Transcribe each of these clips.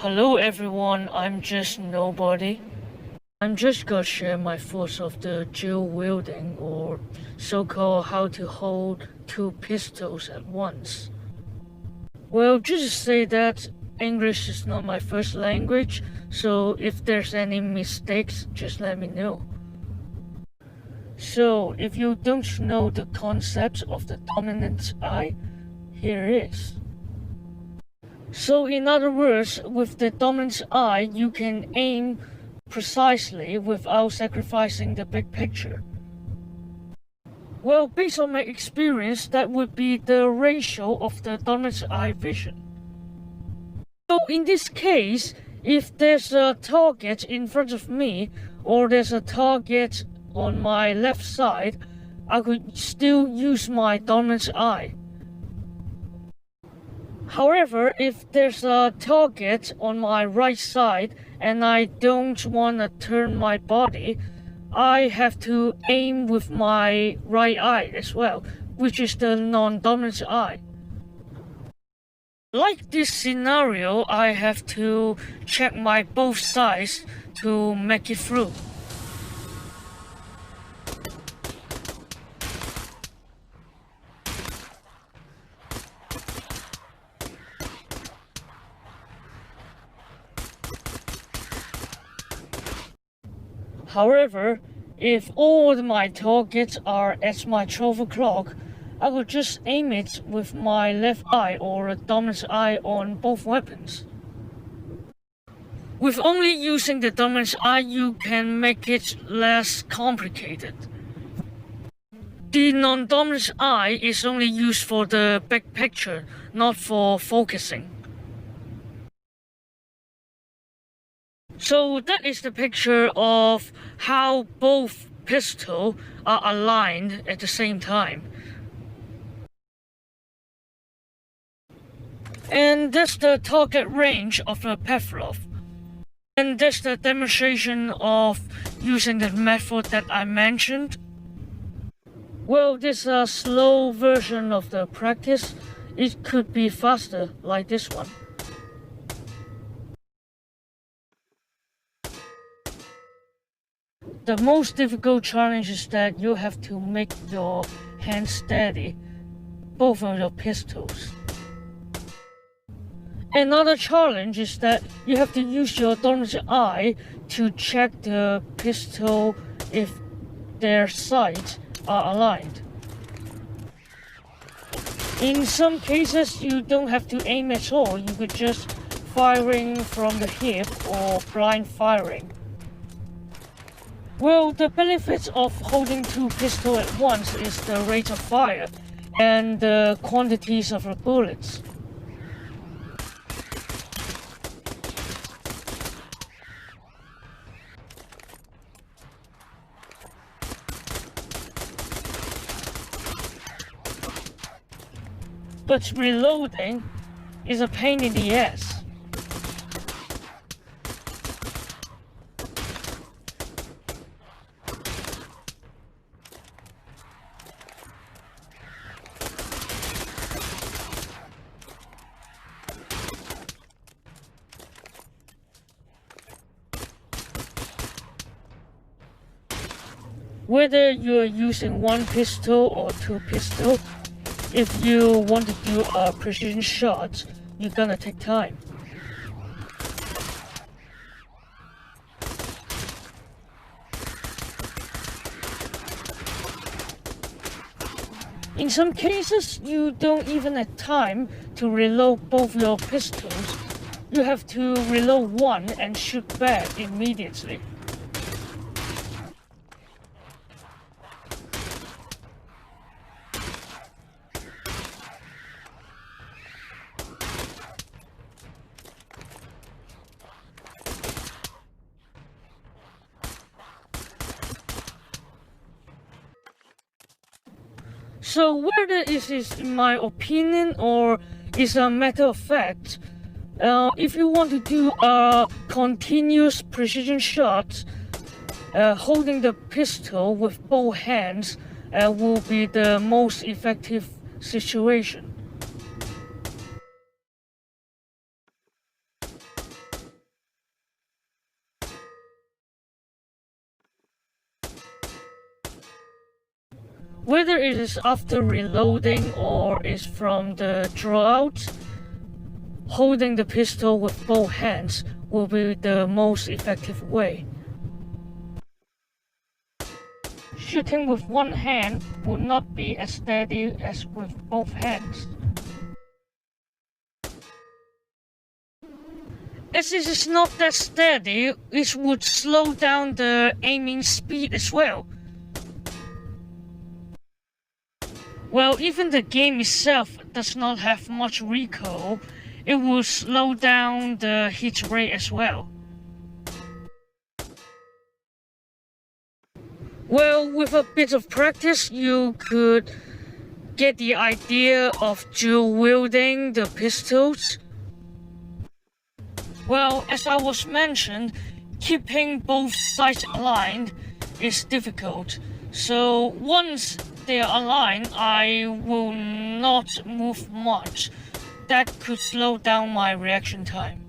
Hello everyone, I'm just nobody. I'm just gonna share my thoughts of the dual wielding, or so-called how to hold two pistols at once. Well, just to say that English is not my first language, so if there's any mistakes, just let me know. So, if you don't know the concept of the dominant eye, here it is. So in other words, with the dominant eye, you can aim precisely without sacrificing the big picture. Well, based on my experience, that would be the ratio of the dominant eye vision. So in this case, if there's a target in front of me, or there's a target on my left side, I could still use my dominant eye. However, if there's a target on my right side and I don't want to turn my body, I have to aim with my right eye as well, which is the non-dominant eye. Like this scenario, I have to check my both sides to make it through. However, if all my targets are at my 12 o'clock, I will just aim it with my left eye or a dominant eye on both weapons. With only using the dominant eye, you can make it less complicated. The non-dominant eye is only used for the big picture, not for focusing. So that is the picture of how both pistols are aligned at the same time. And that's the target range of a Pavlov. And that's the demonstration of using the method that I mentioned. Well, this is a slow version of the practice. It could be faster, like this one. The most difficult challenge is that you have to make your hands steady, both of your pistols. Another challenge is that you have to use your dominant eye to check the pistol if their sights are aligned. In some cases, you don't have to aim at all. You could just firing from the hip or blind firing. Well, the benefits of holding two pistols at once is the rate of fire and the quantities of the bullets. But reloading is a pain in the ass. Whether you're using one pistol or two pistols, if you want to do a precision shot, you're gonna take time. In some cases, you don't even have time to reload both your pistols. You have to reload one and shoot back immediately. So whether this is my opinion or is a matter of fact, if you want to do a continuous precision shot, holding the pistol with both hands will be the most effective situation. Whether it is after reloading or is from the drawout, holding the pistol with both hands will be the most effective way. Shooting with one hand would not be as steady as with both hands. As it is not that steady, it would slow down the aiming speed as well. Well, even the game itself does not have much recoil, it will slow down the hit rate as well. Well, with a bit of practice, you could get the idea of dual wielding the pistols. Well, as I was mentioned, keeping both sides aligned is difficult. So once they are aligned, I will not move much. That could slow down my reaction time.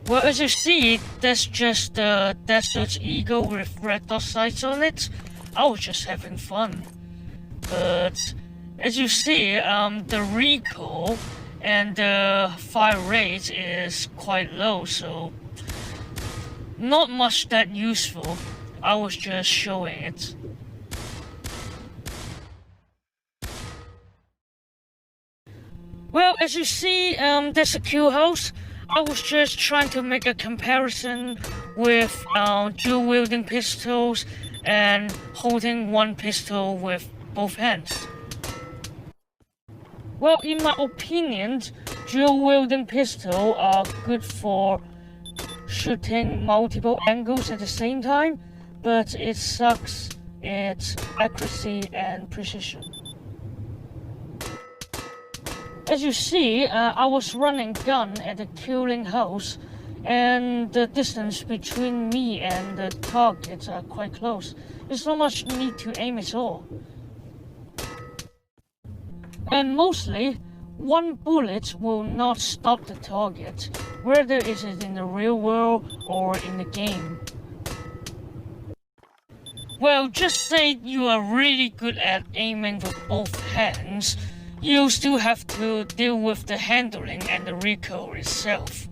Well, as you see, that's just the Desert Eagle with red dot sights on it. I was just having fun. But as you see, the recoil and the fire rate is quite low, so not much that useful. I was just showing it. Well, as you see, there's a kill house. I was just trying to make a comparison with dual wielding pistols and holding one pistol with both hands. Well, in my opinion, dual wielding pistols are good for shooting multiple angles at the same time, but it sucks its accuracy and precision. As you see, I was running gun at the killing house, and the distance between me and the targets are quite close. There's not much need to aim at all. And mostly, one bullet will not stop the target, whether it is in the real world or in the game. Well, just say you are really good at aiming with both hands, you still have to deal with the handling and the recoil itself.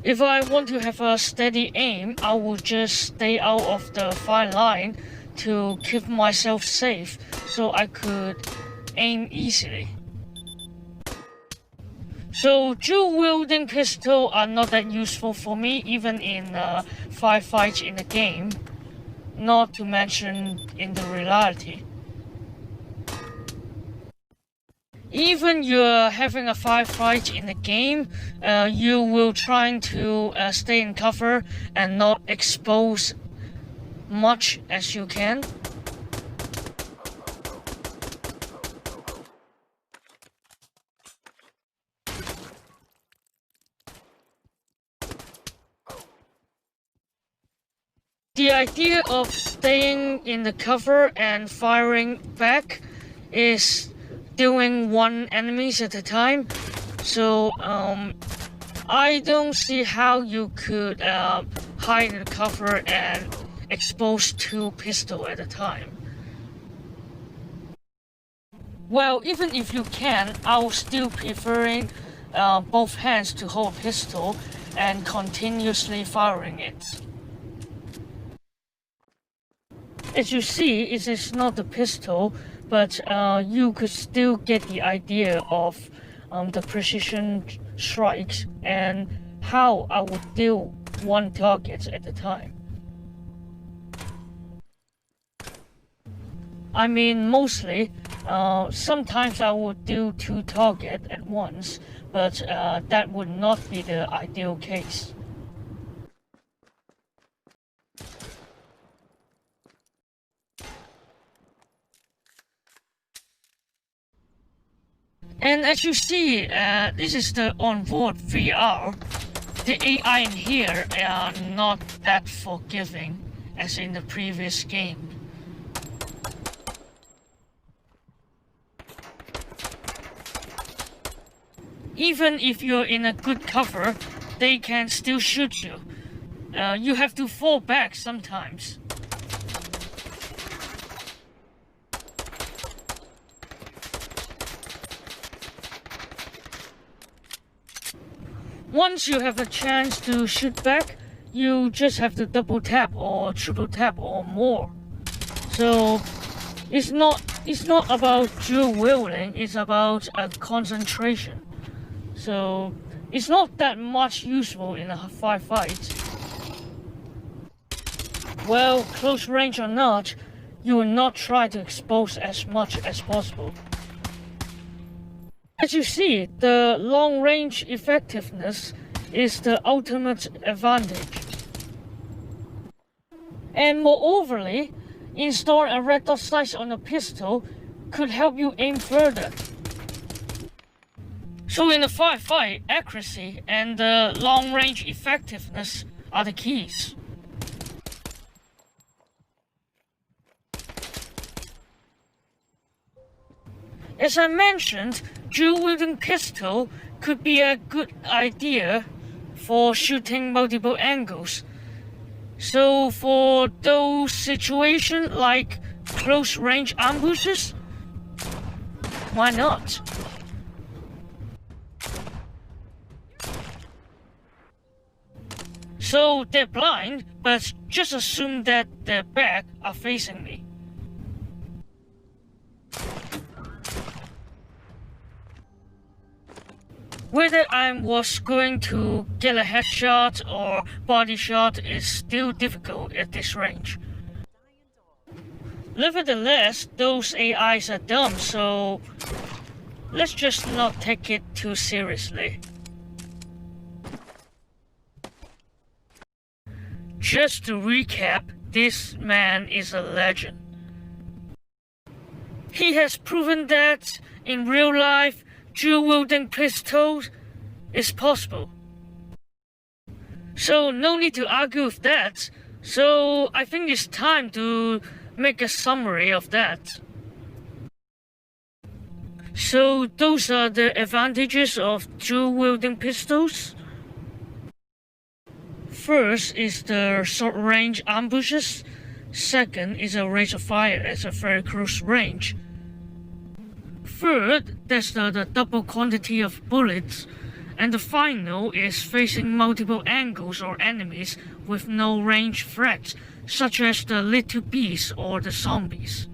If I want to have a steady aim, I will just stay out of the fire line to keep myself safe so I could aim easily. So dual wielding pistols are not that useful for me even in firefights in the game, not to mention in the reality. Even you're having a firefight in the game, you will try to stay in cover and not expose much as you can. The idea of staying in the cover and firing back is doing one enemies at a time. So I don't see how you could hide in the cover and expose two pistols at a time. Well, even if you can, I will still preferring both hands to hold a pistol and continuously firing it. As you see, it is not a pistol, but you could still get the idea of the precision strikes and how I would deal one target at a time. I mean, mostly, sometimes I would do two targets at once, but that would not be the ideal case. And as you see, this is the Onward VR. The AI in here are not that forgiving as in the previous game. Even if you're in a good cover, they can still shoot you. You have to fall back sometimes. Once you have a chance to shoot back, you just have to double tap or triple tap or more. So it's not about dual wielding, it's about concentration. So it's not that much useful in a firefight. Well, close range or not, you will not try to expose as much as possible. As you see, the long range effectiveness is the ultimate advantage. And moreoverly, install a red dot sight on a pistol could help you aim further. So in a firefight, accuracy and long range effectiveness are the keys. As I mentioned, dual-wielding pistol could be a good idea for shooting multiple angles. So for those situations like close-range ambushes, why not? So they're blind, but just assume that their back are facing me. Whether I was going to get a headshot or body shot is still difficult at this range. Nevertheless, those AIs are dumb, so let's just not take it too seriously. Just to recap, this man is a legend. He has proven that in real life, dual-wielding pistols is possible. So no need to argue with that. So I think it's time to make a summary of that. So those are the advantages of dual-wielding pistols. First is the short-range ambushes. Second is a rate of fire at a very close range. Third, there's the double quantity of bullets. And the final is facing multiple angles or enemies with no range threats, such as the little beasts or the zombies.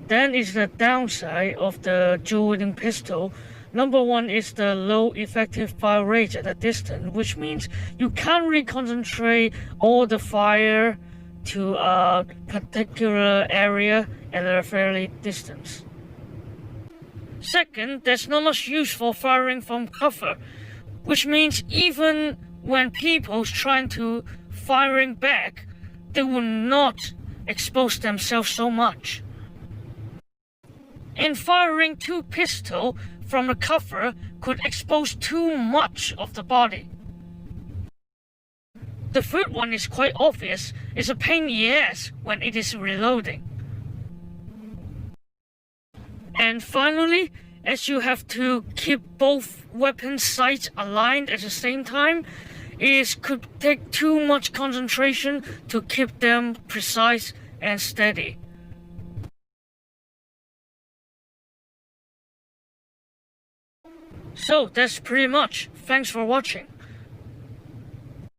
Then is the downside of the dual-wielding pistol. Number one is the low effective fire rate at a distance, which means you can't really concentrate all the fire to a particular area at a fairly distance. Second, there's not much use for firing from cover, which means even when people's trying to firing back, they will not expose themselves so much. And firing two pistols from the cover could expose too much of the body. The third one is quite obvious. It's a pain in the ass when it is reloading. And finally, as you have to keep both weapon sights aligned at the same time, it could take too much concentration to keep them precise and steady. So that's pretty much. Thanks for watching.